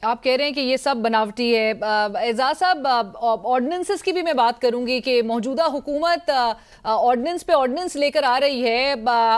آپ کہہ رہے ہیں کہ یہ سب بناوٹی ہے. اعزاز صاحب، آرڈیننسز کی بھی میں بات کروں گی کہ موجودہ حکومت آرڈیننس پہ آرڈیننس لے کر آ رہی ہے.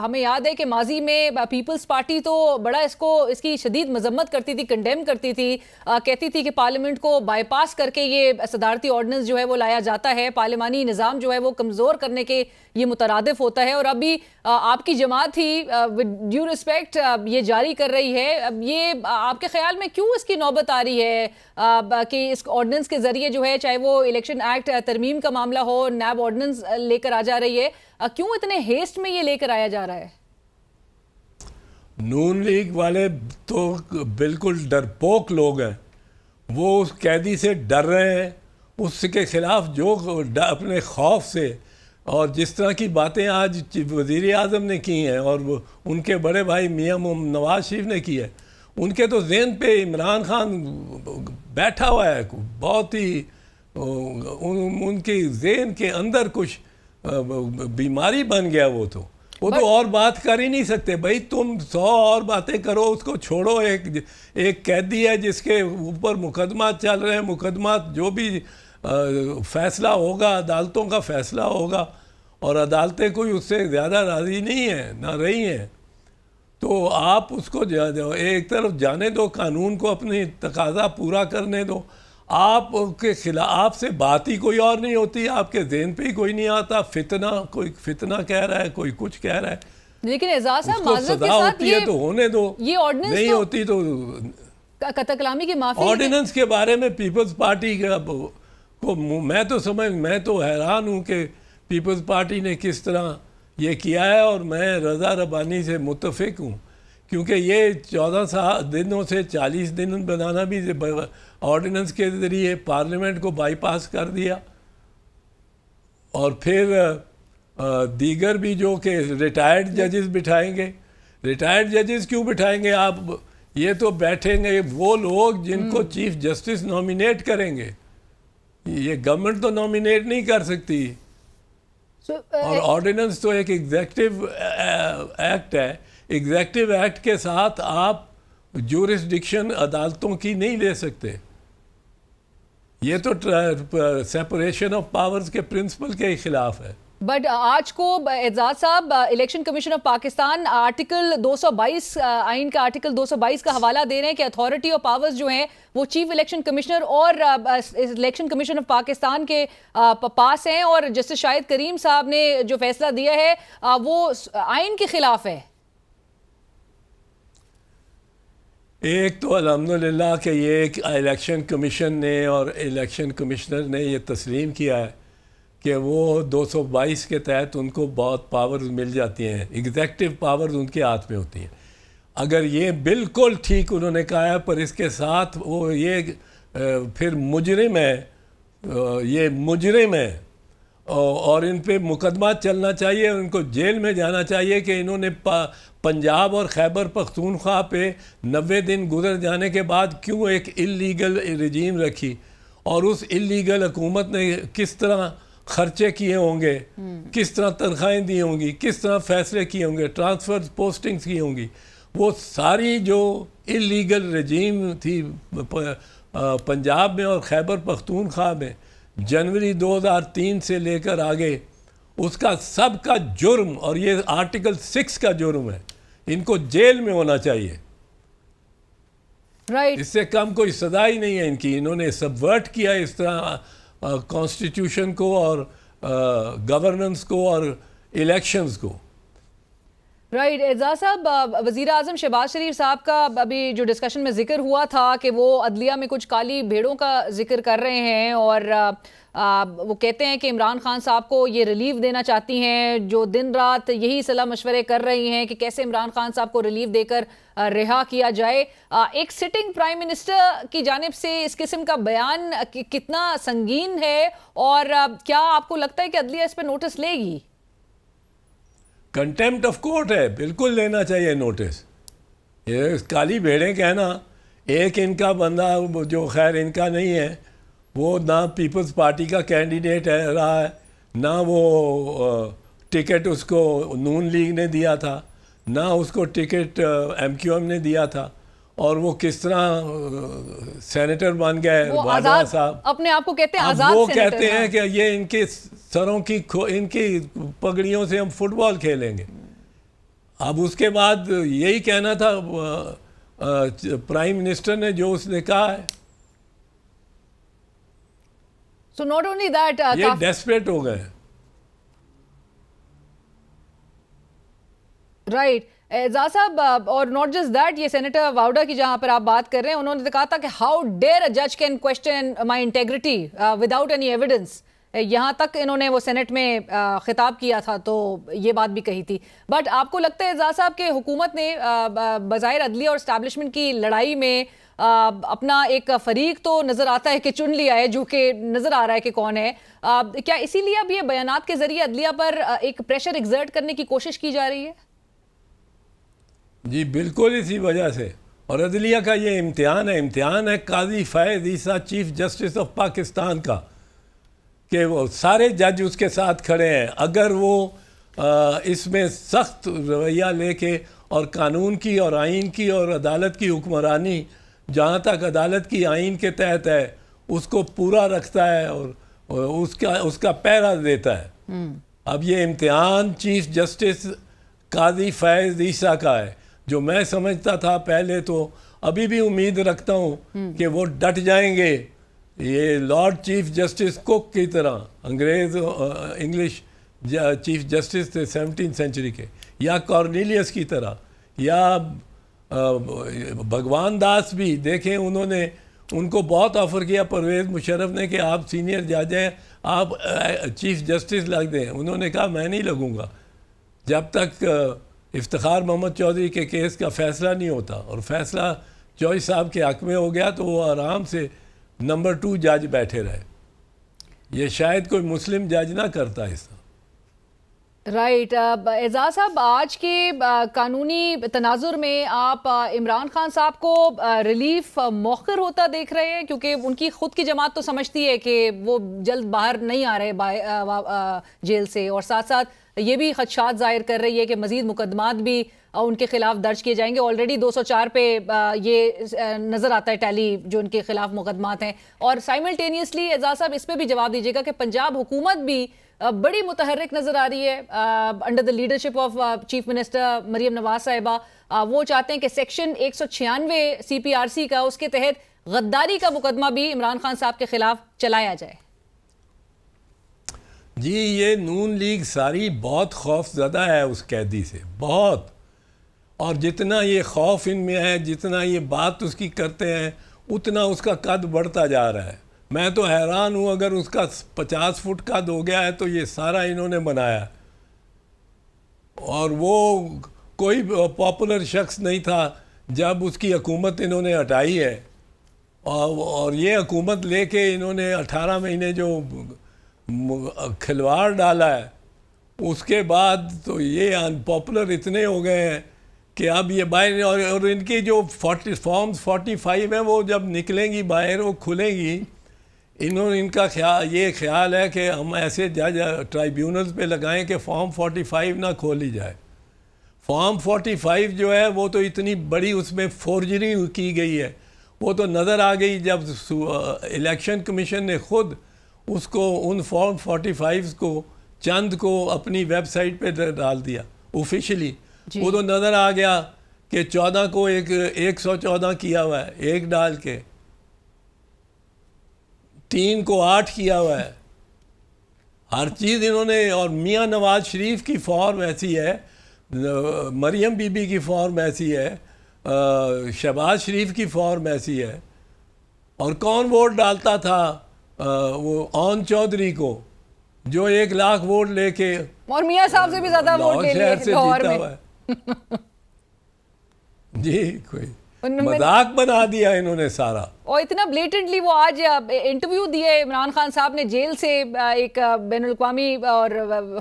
ہمیں یاد ہے کہ ماضی میں پیپلز پارٹی تو بڑا اس کی شدید مذمت کرتی تھی، کنڈیم کرتی تھی، کہتی تھی کہ پارلیمنٹ کو بائی پاس کر کے یہ صدارتی آرڈیننس جو ہے وہ لایا جاتا ہے، پارلیمانی نظام جو ہے وہ کمزور کرنے کے یہ مترادف ہوتا ہے. اور ابھی آپ کی جماعت ہی ڈیو ریسپیکٹ یہ جاری کر رہی ہے. اب یہ آپ کے خیال میں کیوں اس کی نوبت آ رہی ہے کہ اس آرڈیننس کے ذریعے جو ہے، چاہے وہ الیکشن ایکٹ ترمیم کا معاملہ ہو، نیب آرڈیننس لے کر آ جا رہی ہے، کیوں اتنے ہیسٹ میں یہ لے کر آیا جا رہا ہے؟ نون لیگ والے تو بالکل ڈرپوک لوگ ہیں. وہ اس قیدی سے ڈر رہے ہیں، اس کے خلاف جو اپنے خوف سے اور جس طرح کی باتیں آج وزیر اعظم نے کی ہیں اور ان کے بڑے بھائی میاں نواز شریف نے کی ہے، ان کے تو ذہن پہ عمران خان بیٹھا ہوا ہے. بہت ہی ان کے ذہن کے اندر کچھ بیماری بن گیا. وہ تو اور بات کر ہی نہیں سکتے. بھائی تم 100 اور باتیں کرو، اس کو چھوڑو. ایک قیدی ہے جس کے اوپر مقدمات چل رہے ہیں، مقدمات جو بھی فیصلہ ہوگا عدالتوں کا فیصلہ ہوگا، اور عدالتیں کوئی اس سے زیادہ راضی نہیں ہیں، نہ رہی ہیں. تو آپ اس کو ایک طرف جانے دو، قانون کو اپنی تقاضا پورا کرنے دو. آپ کے خلاف آپ سے بات ہی کوئی اور نہیں ہوتی، آپ کے ذہن پہ ہی کوئی نہیں آتا. کوئی فتنہ کہہ رہا ہے، کوئی کچھ کہہ رہا ہے. لیکن اعزاز صاحب، معذرت کے سزا ساتھ ہوتی ہے تو ہونے دو، یہ آرڈیننس نہیں ہوتی تو قطع کلامی کی معافی. آرڈیننس کے بارے میں پیپلز پارٹی کو میں تو حیران ہوں کہ پیپلز پارٹی نے کس طرح یہ کیا ہے. اور میں رضا ربانی سے متفق ہوں، کیونکہ یہ 14 دنوں سے 40 دن بنانا بھی آرڈیننس کے ذریعے پارلیمنٹ کو بائی پاس کر دیا. اور پھر دیگر بھی جو کہ ریٹائرڈ ججز بٹھائیں گے. ریٹائرڈ ججز کیوں بٹھائیں گے آپ؟ یہ تو بیٹھیں گے وہ لوگ جن کو چیف جسٹس نامینیٹ کریں گے. یہ گورنمنٹ تو نامینیٹ نہیں کر سکتی. اور آرڈیننس تو ایک ایگزیکٹو ایکٹ ہے. ایگزیکٹو ایکٹ کے ساتھ آپ جورسڈکشن عدالتوں کی نہیں لے سکتے. یہ تو سیپریشن آف پاورز کے پرنسپل کے خلاف ہے. بٹ آج کو اعزاز صاحب election commission of Pakistan article 222 آئین کا آرٹیکل 222 کا حوالہ دے رہے ہیں کہ اتھارٹی آف پاورز جو ہیں وہ چیف الیکشن کمشنر اور الیکشن کمیشن آف پاکستان کے پاس ہیں. اور جسٹس شاہد کریم صاحب نے جو فیصلہ دیا ہے وہ آئین کے خلاف ہے. ایک تو الحمدللہ کہ یہ ایک الیکشن کمیشن نے اور الیکشن کمشنر نے یہ تسلیم کیا ہے کہ وہ 222 کے تحت ان کو بہت پاورز مل جاتی ہیں. ایگزیکٹو پاورز ان کے ہاتھ میں ہوتی ہیں. اگر یہ بالکل ٹھیک انہوں نے کہا ہے، پر اس کے ساتھ وہ یہ پھر مجرم ہے، یہ مجرم ہے اور ان پہ مقدمات چلنا چاہیے، ان کو جیل میں جانا چاہیے کہ انہوں نے پنجاب اور خیبر پختونخوا پہ 90 دن گزر جانے کے بعد کیوں ایک اللیگل رجیم رکھی، اور اس اللیگل حکومت نے کس طرح خرچے کیے ہوں گے، کس طرح تنخواہیں دی ہوں گی، کس طرح فیصلے کیے ہوں گے، ٹرانسفر پوسٹنگز کی ہوں گی. وہ ساری جو اللیگل رجیم تھی پنجاب میں اور خیبر پختونخوا میں جنوری 2003 سے لے کر آگے، اس کا سب کا جرم، اور یہ آرٹیکل 6 کا جرم ہے، ان کو جیل میں ہونا چاہیے. اس سے کم کوئی سزا ہی نہیں ہے ان کی. انہوں نے سبورٹ کیا اس طرح کانسٹیٹیوشن کو اور گورننس کو اور الیکشنز کو. رائٹ. اعزاز صاحب، وزیر اعظم شہباز شریف صاحب کا ابھی جو ڈسکشن میں ذکر ہوا تھا کہ وہ عدلیہ میں کچھ کالی بھیڑوں کا ذکر کر رہے ہیں، اور وہ کہتے ہیں کہ عمران خان صاحب کو یہ ریلیف دینا چاہتی ہیں، جو دن رات یہی صلاح مشورے کر رہی ہیں کہ کیسے عمران خان صاحب کو ریلیف دے کر رہا کیا جائے. ایک سٹنگ پرائم منسٹر کی جانب سے اس قسم کا بیان کتنا سنگین ہے، اور کیا آپ کو لگتا ہے کہ عدلیہ اس پہ نوٹس لے گی؟ کنٹیمپٹ آف کورٹ ہے، بالکل لینا چاہیے نوٹس. یہ کالی بھیڑیں کہنا، ایک ان کا بندہ جو خیر ان کا نہیں ہے، وہ نہ پیپلز پارٹی کا کینڈیڈیٹ رہا ہے، نہ وہ ٹکٹ اس کو نون لیگ نے دیا تھا، نہ اس کو ٹکٹ ایم کیو ایم نے دیا تھا، اور وہ کس طرح سینیٹر بن گئے واڈا صاحب, اپنے آپ کو کہتے ہیں آزاد وہ سینیٹر. کہتے ہیں کہ یہ ان کے سروں کی ان کی پگڑیوں سے ہم فٹ بال کھیلیں گے. اب اس کے بعد یہی کہنا تھا پرائم منسٹر نے جو اس نے کہا ہے. So not only that, یہ ڈیسپریٹ ہو گئے. رائٹ اعزاز صاحب, اور ناٹ جسٹ دیٹ, یہ سینیٹر واؤڈا کی جہاں پر آپ بات کر رہے ہیں, انہوں نے کہا تھا کہ ہاؤ ڈیئر اے جج can question my integrity without any evidence. یہاں تک انہوں نے وہ سینٹ میں خطاب کیا تھا, تو یہ بات بھی کہی تھی. بٹ آپ کو لگتا ہے اعزاز صاحب کہ حکومت نے بظاہر عدلیہ اور اسٹیبلشمنٹ کی لڑائی میں اپنا ایک فریق تو نظر آتا ہے کہ چن لیا ہے, جو کہ نظر آ رہا ہے کہ کون ہے, کیا اسی لیے اب یہ بیانات کے ذریعے عدلیہ پر ایک پریشر ایگزرٹ کرنے کی کوشش کی جا رہی ہے؟ جی بالکل اسی وجہ سے. اور عدلیہ کا یہ امتحان ہے قاضی فیض عیسیٰ چیف جسٹس آف پاکستان کا, کہ وہ سارے جج اس کے ساتھ کھڑے ہیں. اگر وہ اس میں سخت رویہ لے کے اور قانون کی اور آئین کی اور عدالت کی حکمرانی جہاں تک عدالت کی آئین کے تحت ہے اس کو پورا رکھتا ہے اور اس کا پہرا دیتا ہے. اب یہ امتحان چیف جسٹس قاضی فیض عیسیٰ کا ہے, جو میں سمجھتا تھا پہلے, تو ابھی بھی امید رکھتا ہوں کہ وہ ڈٹ جائیں گے. یہ لارڈ چیف جسٹس کوک کی طرح, انگلش چیف جسٹس تھے 17 سینچری کے, یا کارنیلیس کی طرح, یا بھگوان داس بھی دیکھیں, انہوں نے ان کو بہت آفر کیا پرویز مشرف نے کہ آپ سینئر جج ہیں, آپ چیف جسٹس لگ دیں. انہوں نے کہا میں نہیں لگوں گا جب تک افتخار محمد چودھری کے کیس کا فیصلہ نہیں ہوتا. اور فیصلہ چوہدری صاحب کے حق میں ہو گیا تو وہ آرام سے نمبر 2 جج بیٹھے رہے. یہ شاید کوئی مسلم جج نہ کرتا ایسا. رائٹ اعزاز صاحب, آج کے قانونی تناظر میں آپ عمران خان صاحب کو ریلیف مؤخر ہوتا دیکھ رہے ہیں, کیونکہ ان کی خود کی جماعت تو سمجھتی ہے کہ وہ جلد باہر نہیں آ رہے جیل سے, اور ساتھ ساتھ یہ بھی خدشات ظاہر کر رہی ہے کہ مزید مقدمات بھی ان کے خلاف درج کیے جائیں گے. آلریڈی 204 پہ یہ نظر آتا ہے ٹیلی جو ان کے خلاف مقدمات ہیں. اور سائملٹینیسلی اعزاز صاحب اس پہ بھی جواب دیجیے گا کہ پنجاب حکومت بھی بڑی متحرک نظر آ رہی ہے under the leadership of chief minister Maryam Nawaz sahiba. وہ چاہتے ہیں کہ سیکشن 196 CPRC کا, اس کے تحت غداری کا مقدمہ بھی عمران خان صاحب کے خلاف چلایا جائے. جی یہ نون لیگ ساری بہت خوف زدہ ہے اس قیدی سے, بہت. اور جتنا یہ خوف ان میں ہے, جتنا یہ بات اس کی کرتے ہیں, اتنا اس کا قد بڑھتا جا رہا ہے. میں تو حیران ہوں, اگر اس کا 50 فٹ قد ہو گیا ہے تو یہ سارا انہوں نے بنایا. اور وہ کوئی پاپولر شخص نہیں تھا جب اس کی حکومت انہوں نے ہٹائی ہے, اور یہ حکومت لے کے انہوں نے 18 مہینے جو کھلواڑ ڈالا ہے, اس کے بعد تو یہ ان پاپولر اتنے ہو گئے ہیں کہ اب یہ باہر, اور ان کی جو فارمز 45 ہیں وہ جب نکلیں گی باہر, وہ کھلیں گی, ان کا یہ خیال ہے کہ ہم ایسے جج ٹرائیبیونلز پہ لگائیں کہ فارم 45 نہ کھولی جائے. فارم 45 جو ہے وہ تو اتنی بڑی اس میں فورجری کی گئی ہے, وہ تو نظر آ گئی جب الیکشن کمیشن نے خود اس کو ان فارم 45 کو چند کو اپنی ویب سائٹ پہ ڈال دیا آفیشلی. وہ تو نظر آ گیا کہ 14 کو 114 کیا ہوا ہے, ایک ڈال کے 3 کو 8 کیا ہوا ہے, ہر چیز انہوں نے. اور میاں نواز شریف کی فارم ایسی ہے, مریم بی بی کی فارم ایسی ہے, شہباز شریف کی فارم ایسی ہے. اور کون ووٹ ڈالتا تھا وہ آن چودھری کو, جو 1 لاکھ ووٹ لے کے, اور میاں صاحب سے بھی زیادہ ووٹ لے لیے لاہور میں. جی کوئی مذاق بنا دیا انہوں نے سارا. اور اتنا بلیٹنٹلی وہ آج انٹرویو دیے عمران خان صاحب نے جیل سے ایک بین الاقوامی اور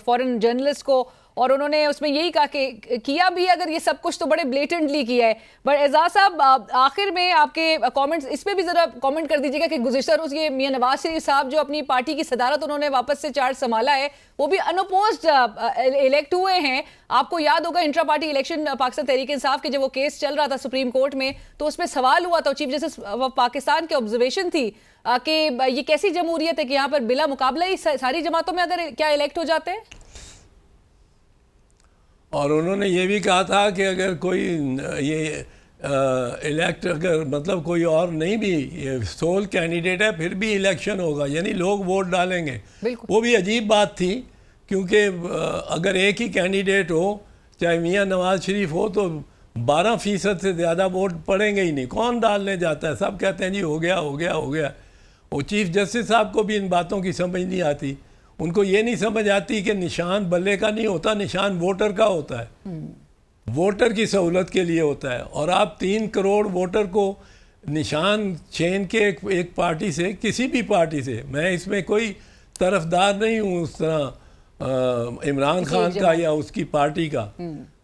فورن جرنلسٹ کو, اور انہوں نے اس میں یہی کہا کہ کیا بھی اگر یہ سب کچھ تو بڑے بلیٹنٹلی کیا ہے. بٹ اعزاز صاحب آخر میں آپ کے کامنٹس اس پہ بھی ذرا کامنٹ کر دیجیے گا کہ گزشتہ روز یہ میاں نواز شریف صاحب جو اپنی پارٹی کی صدارت انہوں نے واپس سے چارج سنبھالا ہے وہ بھی ان اپوزڈ الیکٹ ہوئے ہیں. آپ کو یاد ہوگا intra party election Pakistan Tehreek Insaf کے جب وہ کیس چل رہا تھا سپریم کورٹ میں تو اس میں سوال ہوا تھا چیف جسٹس پاکستان کے آبزرویشن تھی کہ یہ کیسی جمہوریت ہے کہ یہاں پر بلا مقابلہ ہی ساری جماعتوں میں اگر کیا الیکٹ ہو جاتے ہیں. اور انہوں نے یہ بھی کہا تھا کہ اگر کوئی یہ الیکٹ اگر مطلب کوئی اور نہیں بھی یہ سول کینڈیڈیٹ ہے پھر بھی الیکشن ہوگا یعنی لوگ ووٹ ڈالیں گے. وہ بھی عجیب بات تھی کیونکہ اگر ایک ہی کینڈیڈیٹ ہو چاہے میاں نواز شریف ہو تو 12% سے زیادہ ووٹ پڑیں گے ہی نہیں. کون ڈالنے جاتا ہے؟ سب کہتے ہیں جی ہو گیا ہو گیا ہو گیا. وہ چیف جسٹس صاحب کو بھی ان باتوں کی سمجھ نہیں آتی. ان کو یہ نہیں سمجھ آتی کہ نشان بلے کا نہیں ہوتا, نشان ووٹر کا ہوتا ہے. ووٹر کی سہولت کے لیے ہوتا ہے. اور آپ 3 کروڑ ووٹر کو نشان چھین کے ایک پارٹی سے, کسی بھی پارٹی سے, میں اس میں کوئی طرفدار نہیں ہوں اس طرح عمران خان کا یا اس کی پارٹی کا.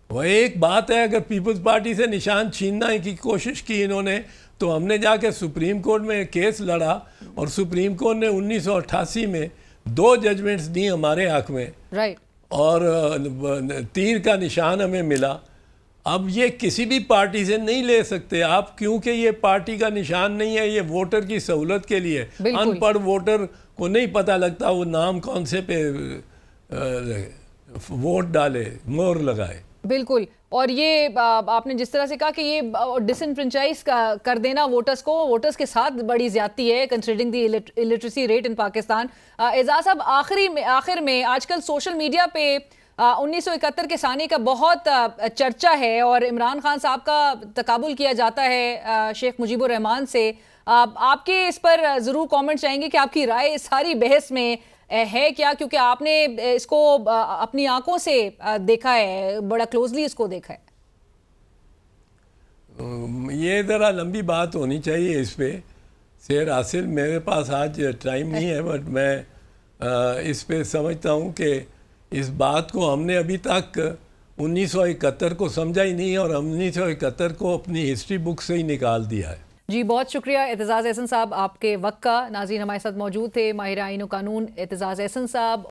وہ ایک بات ہے اگر پیپلز پارٹی سے نشان چھیننے کی کوشش کی انہوں نے تو ہم نے جا کے سپریم کورٹ میں کیس لڑا اور سپریم کورٹ نے 1988 میں 2 ججمنٹس دی ہمارے حق میں اور تیر کا نشان ہمیں ملا. اب یہ کسی بھی پارٹی سے نہیں لے سکتے آپ کیونکہ یہ پارٹی کا نشان نہیں ہے, یہ ووٹر کی سہولت کے لیے. ان پڑھ ووٹر کو نہیں پتہ لگتا وہ نام کون سے پہ ووٹ ڈالے, مور لگائے. بالکل. اور یہ آپ نے جس طرح سے کہا کہ یہ ڈس انفرنچائز کر دینا ووٹرز کو, ووٹرز کے ساتھ بڑی زیادتی ہے considering the illiteracy rate in Pakistan. اعزاز صاحب آخر میں آج کل سوشل میڈیا پہ 1971 کے سانے کا بہت چرچا ہے اور عمران خان صاحب کا تقابل کیا جاتا ہے شیخ مجیب الرحمان سے. آپ کے اس پر ضرور کامنٹ چاہیں گے کہ آپ کی رائے اس ساری بحث میں ہے کیا, کیونکہ آپ نے اس کو اپنی آنکھوں سے دیکھا ہے, بڑا کلوزلی اس کو دیکھا ہے. یہ ذرا لمبی بات ہونی چاہیے اس پہ. سیر حاصل میرے پاس آج ٹائم نہیں ہے بٹ میں اس پہ سمجھتا ہوں کہ اس بات کو ہم نے ابھی تک 1971 کو سمجھا ہی نہیں اور 1971 کو اپنی ہسٹری بک سے ہی نکال دیا ہے. جی بہت شکریہ اعتزاز احسن صاحب آپ کے وقت کا. ناظرین ہمارے ساتھ موجود تھے ماہر آئین و قانون اعتزاز احسن صاحب.